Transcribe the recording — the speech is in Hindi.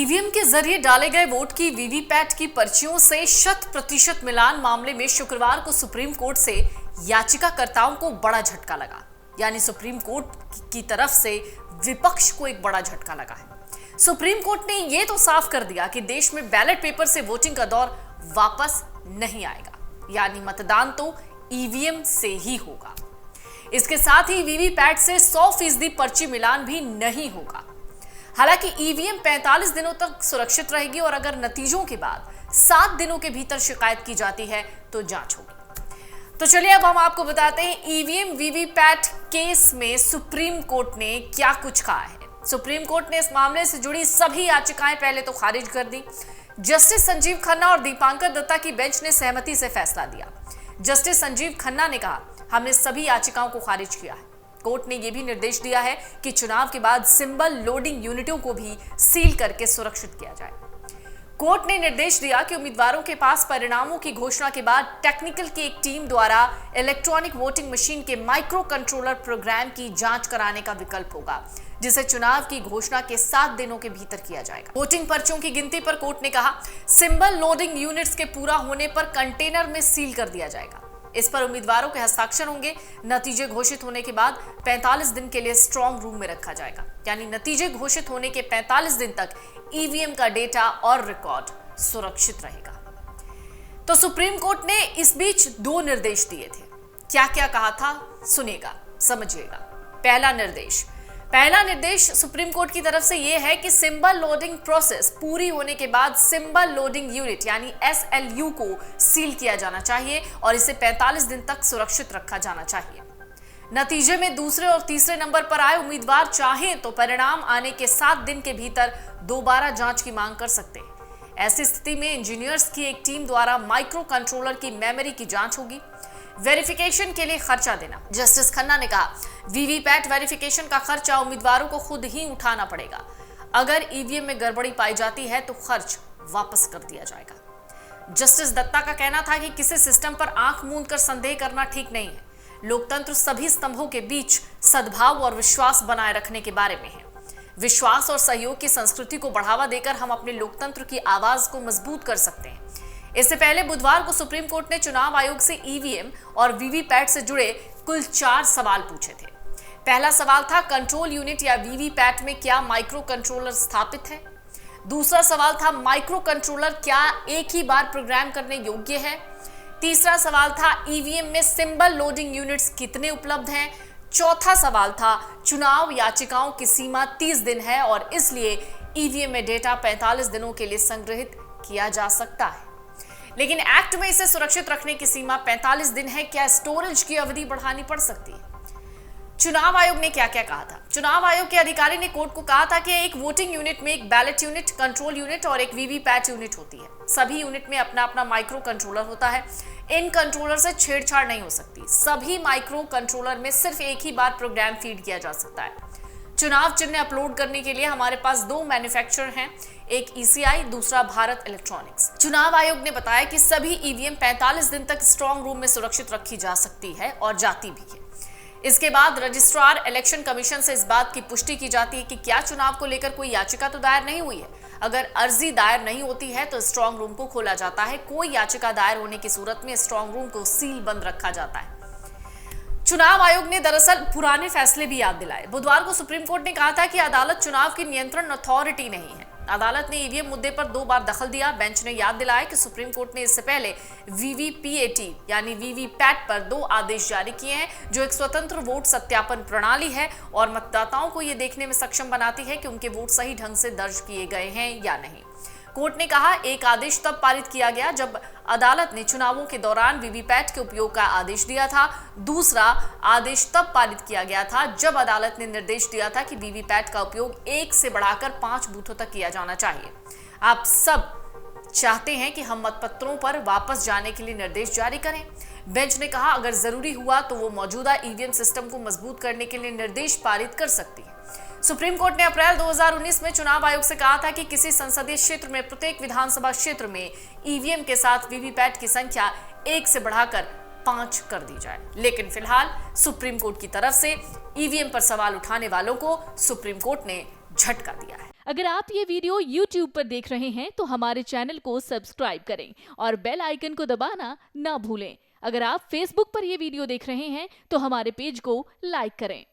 ईवीएम के जरिए डाले गए वोट की वीवीपैट की पर्चियों से 100% मिलान मामले में शुक्रवार को सुप्रीम कोर्ट से याचिकाकर्ताओं को बड़ा झटका लगा। यानी सुप्रीम कोर्ट की तरफ से विपक्ष को एक बड़ा झटका लगा है। सुप्रीम कोर्ट ने यह तो साफ कर दिया कि देश में बैलेट पेपर से वोटिंग का दौर वापस नहीं आएगा, यानी मतदान तो ईवीएम से ही होगा। इसके साथ ही वीवीपैट से 100% पर्ची मिलान भी नहीं होगा। हालांकि ईवीएम 45 दिनों तक सुरक्षित रहेगी और अगर नतीजों के बाद 7 दिनों के भीतर शिकायत की जाती है तो जांच होगी। तो चलिए अब हम आपको बताते हैं ईवीएम वीवीपैट केस में सुप्रीम कोर्ट ने क्या कुछ कहा है। सुप्रीम कोर्ट ने इस मामले से जुड़ी सभी याचिकाएं पहले तो खारिज कर दी। जस्टिस संजीव खन्ना और दीपांकर दत्ता की बेंच ने सहमति से फैसला दिया। जस्टिस संजीव खन्ना ने कहा, हमने सभी याचिकाओं को खारिज किया है। कोर्ट ने यह भी निर्देश दिया है कि चुनाव के बाद सिंबल लोडिंग यूनिटों को भी सील करके सुरक्षित किया जाए। कोर्ट ने निर्देश दिया कि उम्मीदवारों के पास परिणामों की घोषणा के बाद टेक्निकल की एक टीम द्वारा इलेक्ट्रॉनिक वोटिंग मशीन के माइक्रो कंट्रोलर प्रोग्राम की जांच कराने का विकल्प होगा, जिसे चुनाव की घोषणा के 7 दिनों के भीतर किया जाएगा। वोटिंग पर्चियों की गिनती पर कोर्ट ने कहा, सिंबल लोडिंग यूनिट्स के पूरा होने पर कंटेनर में सील कर दिया जाएगा। इस पर उम्मीदवारों के हस्ताक्षर होंगे। नतीजे घोषित होने के बाद 45 दिन के लिए स्ट्रांग रूम में रखा जाएगा, यानी नतीजे घोषित होने के 45 दिन तक ईवीएम का डेटा और रिकॉर्ड सुरक्षित रहेगा। तो सुप्रीम कोर्ट ने इस बीच 2 निर्देश दिए थे। क्या क्या कहा था सुनिएगा, समझिएगा। पहला निर्देश सुप्रीम कोर्ट की तरफ से यह है कि सिंबल लोडिंग प्रोसेस पूरी होने के बाद सिंबल लोडिंग यूनिट यानी SLU को सील किया जाना चाहिए और इसे 45 दिन तक सुरक्षित रखा जाना चाहिए। नतीजे में दूसरे और तीसरे नंबर पर आए उम्मीदवार चाहें तो परिणाम आने के 7 दिन के भीतर दोबारा जांच की मांग कर सकते हैं। ऐसी स्थिति में इंजीनियर्स की एक टीम द्वारा माइक्रो कंट्रोलर की मेमोरी की जांच होगी। वेरिफिकेशन के लिए खर्चा देना। जस्टिस खन्ना ने कहा, वीवीपैट वेरिफिकेशन का खर्चा उम्मीदवारों को खुद ही उठाना पड़ेगा। अगर ईवीएम में गड़बड़ी पाई जाती है तो खर्च वापस कर दिया जाएगा। जस्टिस दत्ता का कहना था कि किसी सिस्टम पर आंख मूंद कर संदेह करना ठीक नहीं है। लोकतंत्र सभी स्तंभों के बीच सद्भाव और विश्वास बनाए रखने के बारे में है। विश्वास और सहयोग की संस्कृति को बढ़ावा देकर हम अपने लोकतंत्र की आवाज को मजबूत कर सकते हैं। इससे पहले बुधवार को सुप्रीम कोर्ट ने चुनाव आयोग से ईवीएम और वीवीपैट से जुड़े कुल 4 सवाल पूछे थे। पहला सवाल था, कंट्रोल यूनिट या वीवीपैट में क्या माइक्रो कंट्रोलर स्थापित है? दूसरा सवाल था, माइक्रो कंट्रोलर क्या एक ही बार प्रोग्राम करने योग्य है? तीसरा सवाल था, ईवीएम में सिंबल लोडिंग यूनिट्स कितने उपलब्ध हैं? चौथा सवाल था, चुनाव याचिकाओं की सीमा 30 दिन है और इसलिए ईवीएम में डेटा 45 दिनों के लिए संग्रहित किया जा सकता है, लेकिन एक्ट में इसे सुरक्षित रखने की सीमा 45 दिन है। क्या स्टोरेज की अवधि बढ़ानी पड़ सकती है? चुनाव आयोग ने क्या क्या कहा था? चुनाव आयोग के अधिकारी ने कोर्ट को कहा था कि एक वोटिंग यूनिट में एक बैलेट यूनिट, कंट्रोल यूनिट और एक वीवीपैट यूनिट होती है। सभी यूनिट में अपना अपना माइक्रो कंट्रोलर होता है। इन कंट्रोलर से छेड़छाड़ नहीं हो सकती। सभी माइक्रो कंट्रोलर में सिर्फ एक ही बार प्रोग्राम फीड किया जा सकता है। चुनाव चिन्ह अपलोड करने के लिए हमारे पास 2 मैन्युफैक्चरर हैं, एक ECI, दूसरा भारत इलेक्ट्रॉनिक्स। चुनाव आयोग ने बताया कि सभी ईवीएम 45 दिन तक स्ट्रांग रूम में सुरक्षित रखी जा सकती है और जाती भी है। इसके बाद रजिस्ट्रार इलेक्शन कमीशन से इस बात की पुष्टि की जाती है कि क्या चुनाव को लेकर कोई याचिका तो दायर नहीं हुई है। अगर अर्जी दायर नहीं होती है तो स्ट्रांग रूम को खोला जाता है। कोई याचिका दायर होने की सूरत में स्ट्रांग रूम को सील बंद रखा जाता है। चुनाव आयोग ने दरअसल पुराने फैसले भी याद दिलाए। बुधवार को सुप्रीम कोर्ट ने कहा था कि अदालत चुनाव की नियंत्रण अथॉरिटी नहीं है। अदालत ने ईवीएम मुद्दे पर 2 बार दखल दिया। बेंच ने याद दिलाया कि सुप्रीम कोर्ट ने इससे पहले वीवीपीएटी यानी वीवीपैट पर 2 आदेश जारी किए हैं, जो एक स्वतंत्र वोट सत्यापन प्रणाली है और मतदाताओं को यह देखने में सक्षम बनाती है कि उनके वोट सही ढंग से दर्ज किए गए हैं या नहीं। कोर्ट ने कहा, एक आदेश तब पारित किया गया जब अदालत ने चुनावों के दौरान वीवीपैट के उपयोग का आदेश दिया था। दूसरा आदेश तब पारित किया गया था जब अदालत ने निर्देश दिया था कि वीवीपैट का उपयोग 1 से बढ़ाकर 5 बूथों तक किया जाना चाहिए। आप सब चाहते हैं कि हम मतपत्रों पर वापस जाने के लिए निर्देश जारी करें। बेंच ने कहा, अगर जरूरी हुआ तो वो मौजूदा ईवीएम सिस्टम को मजबूत करने के लिए निर्देश पारित कर सकती है। सुप्रीम कोर्ट ने अप्रैल 2019 में चुनाव आयोग से कहा था कि किसी संसदीय क्षेत्र में प्रत्येक विधानसभा क्षेत्र में ईवीएम के साथ वीवीपैट की संख्या 1 से बढ़ाकर 5 कर दी जाए। लेकिन फिलहाल सुप्रीम कोर्ट की तरफ से ईवीएम पर सवाल उठाने वालों को सुप्रीम कोर्ट ने झटका दिया है। अगर आप ये वीडियो YouTube पर देख रहे हैं तो हमारे चैनल को सब्सक्राइब करें और बेल आइकन को दबाना ना भूलें। अगर आप Facebook पर ये वीडियो देख रहे हैं तो हमारे पेज को लाइक करें।